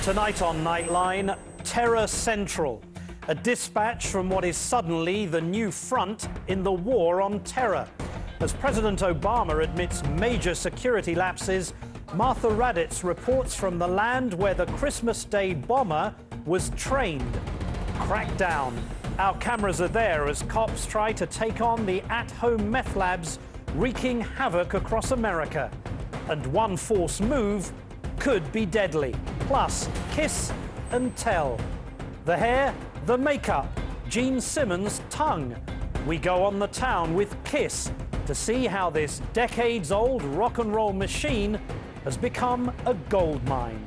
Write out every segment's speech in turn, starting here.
Tonight on Nightline, Terror Central, a dispatch from what is suddenly the new front in the war on terror. As President Obama admits major security lapses, Martha Raddatz reports from the land where the Christmas Day bomber was trained. Crackdown. Our cameras are there as cops try to take on the at-home meth labs wreaking havoc across America. And one false move could be deadly. Plus, kiss and tell. The hair, the makeup, Gene Simmons' tongue. We go on the town with Kiss to see how this decades-old rock and roll machine has become a gold mine.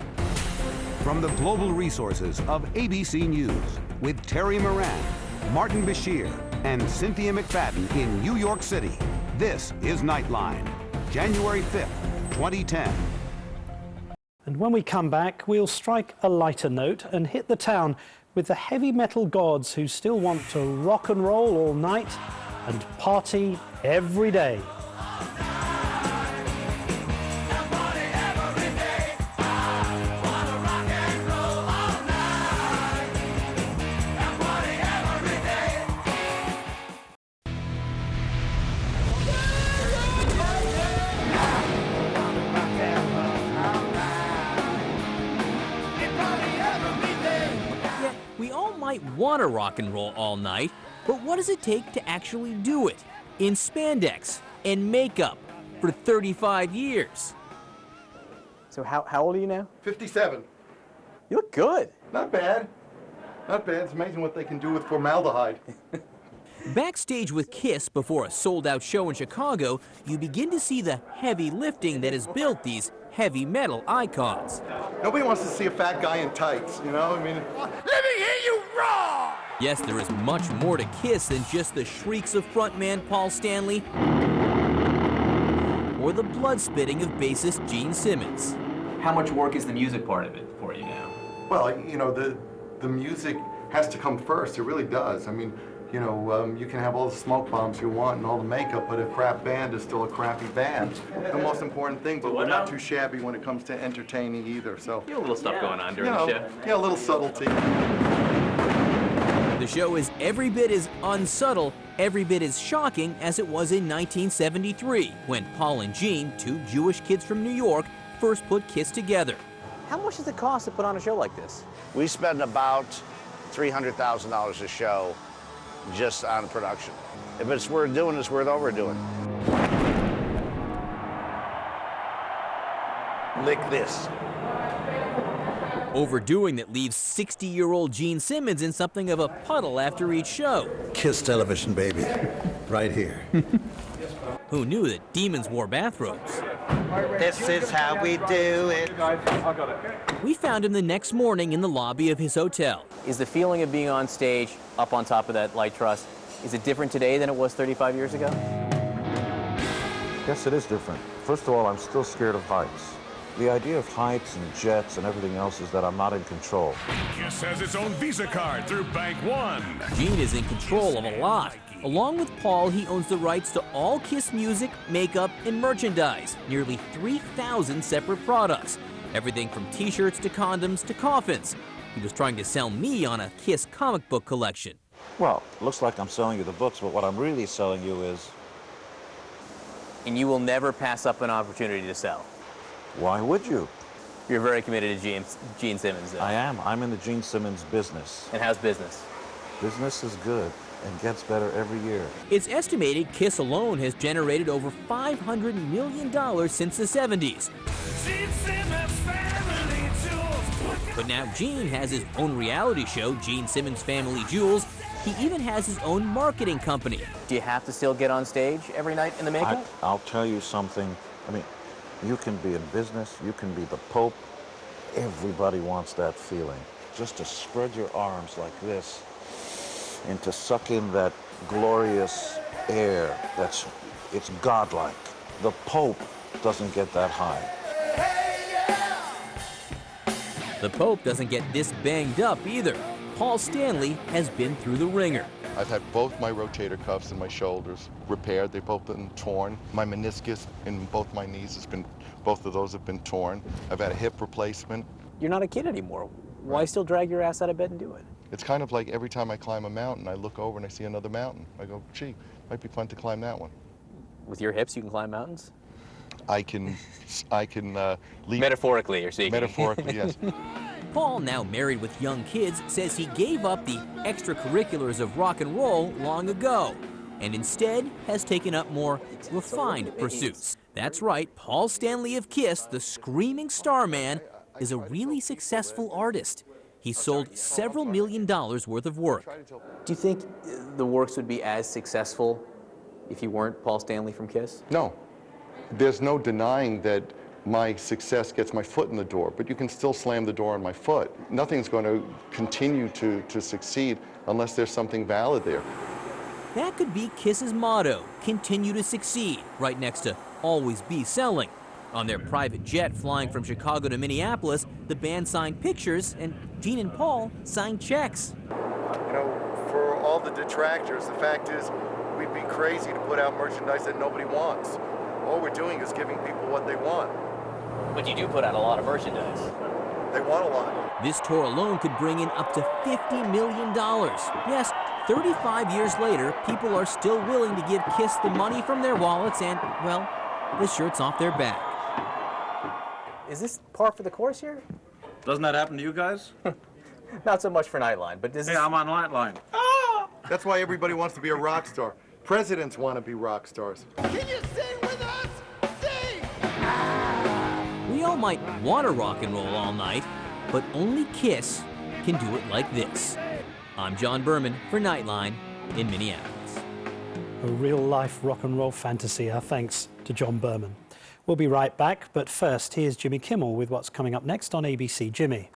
From the global resources of ABC News, with Terry Moran, Martin Bashir, and Cynthia McFadden in New York City, this is Nightline, January 5th, 2010. And when we come back, we'll strike a lighter note and hit the town with the heavy metal gods who still want to rock and roll all night and party every day. Want to rock and roll all night, but what does it take to actually do it in spandex and makeup for 35 years? So how old are you now? 57. You look good. Not bad. Not bad. It's amazing what they can do with formaldehyde. Backstage with Kiss before a sold-out show in Chicago, you begin to see the heavy lifting that has built these heavy metal icons. Nobody wants to see a fat guy in tights, you know? I mean, let me hear you roar! Yes, there is much more to Kiss than just the shrieks of frontman Paul Stanley or the blood spitting of bassist Gene Simmons. How much work is the music part of it for you now? Well, you know, the music has to come first. It really does. I mean, you know, you can have all the smoke bombs you want and all the makeup, but a crap band is still a crappy band. The most important thing, but we're not too shabby when it comes to entertaining either, so. You have a little stuff going on during the show. Yeah, a little subtlety. The show is every bit as unsubtle, every bit as shocking as it was in 1973, when Paul and Gene, two Jewish kids from New York, first put Kiss together. How much does it cost to put on a show like this? We spend about $300,000 a show just on production. If it's worth doing, it's worth overdoing. Lick this. Overdoing that leaves 60-year-old Gene Simmons in something of a puddle after each show. Kiss television, baby. Right here. Who knew that demons wore bathrobes? This is how we do it. We found him the next morning in the lobby of his hotel. Is the feeling of being on stage up on top of that light truss, is it different today than it was 35 years ago? Yes, it is different. First of all, I'm still scared of heights. The idea of heights and jets and everything else is that I'm not in control. Kiss has its own Visa card through Bank One. Gene is in control of a lot. Along with Paul, he owns the rights to all Kiss music, makeup, and merchandise. Nearly 3,000 separate products. Everything from t-shirts to condoms to coffins. He was trying to sell me on a Kiss comic book collection. Well, it looks like I'm selling you the books, but what I'm really selling you is... And you will never pass up an opportunity to sell? Why would you? You're very committed to Gene Simmons, though. I am. I'm in the Gene Simmons business. And how's business? Business is good and gets better every year. It's estimated Kiss alone has generated over $500 million since the 70s. But now Gene has his own reality show, Gene Simmons Family Jewels. He even has his own marketing company. Do you have to still get on stage every night in the makeup? I'll tell you something. I mean, you can be in business, you can be the Pope. Everybody wants that feeling. Just to spread your arms like this and to suck in that glorious air it's godlike. The Pope doesn't get that high. The Pope doesn't get this banged up either. Paul Stanley has been through the ringer. I've had both my rotator cuffs and my shoulders repaired. They've both been torn. My meniscus in both my knees both of those have been torn. I've had a hip replacement. you're not a kid anymore. Why still drag your ass out of bed and do it? It's kind of like every time I climb a mountain, I look over and I see another mountain. I go, gee, might be fun to climb that one. With your hips, you can climb mountains? I can leap. Metaphorically, you're speaking. Metaphorically, yes. Paul, now married with young kids, says he gave up the extracurriculars of rock and roll long ago and instead has taken up more refined pursuits. That's right, Paul Stanley of Kiss, the screaming starman, is a really successful artist. He sold several $1 million worth of work. Do you think the works would be as successful if you weren't Paul Stanley from Kiss? No. There's no denying that my success gets my foot in the door, but you can still slam the door on my foot. Nothing's going to continue to succeed unless there's something valid there. That could be Kiss's motto, continue to succeed, right next to always be selling. On their private jet flying from Chicago to Minneapolis, the band signed pictures and Gene and Paul signed checks. You know, for all the detractors, the fact is we'd be crazy to put out merchandise that nobody wants. All we're doing is giving people what they want. But you do put out a lot of merchandise. They want a lot. This tour alone could bring in up to $50 million. Yes, 35 years later, people are still willing to give Kiss the money from their wallets and, well, the shirts off their back. Is this par for the course here? Doesn't that happen to you guys? Not so much for Nightline, but does this... Hey, I'm on Nightline. That's why everybody wants to be a rock star. Presidents want to be rock stars. Can you sing with us? Sing! We all might want to rock and roll all night, but only Kiss can do it like this. I'm John Berman for Nightline in Minneapolis. A real-life rock and roll fantasy. Our thanks to John Berman. We'll be right back, but first, here's Jimmy Kimmel with what's coming up next on ABC. Jimmy.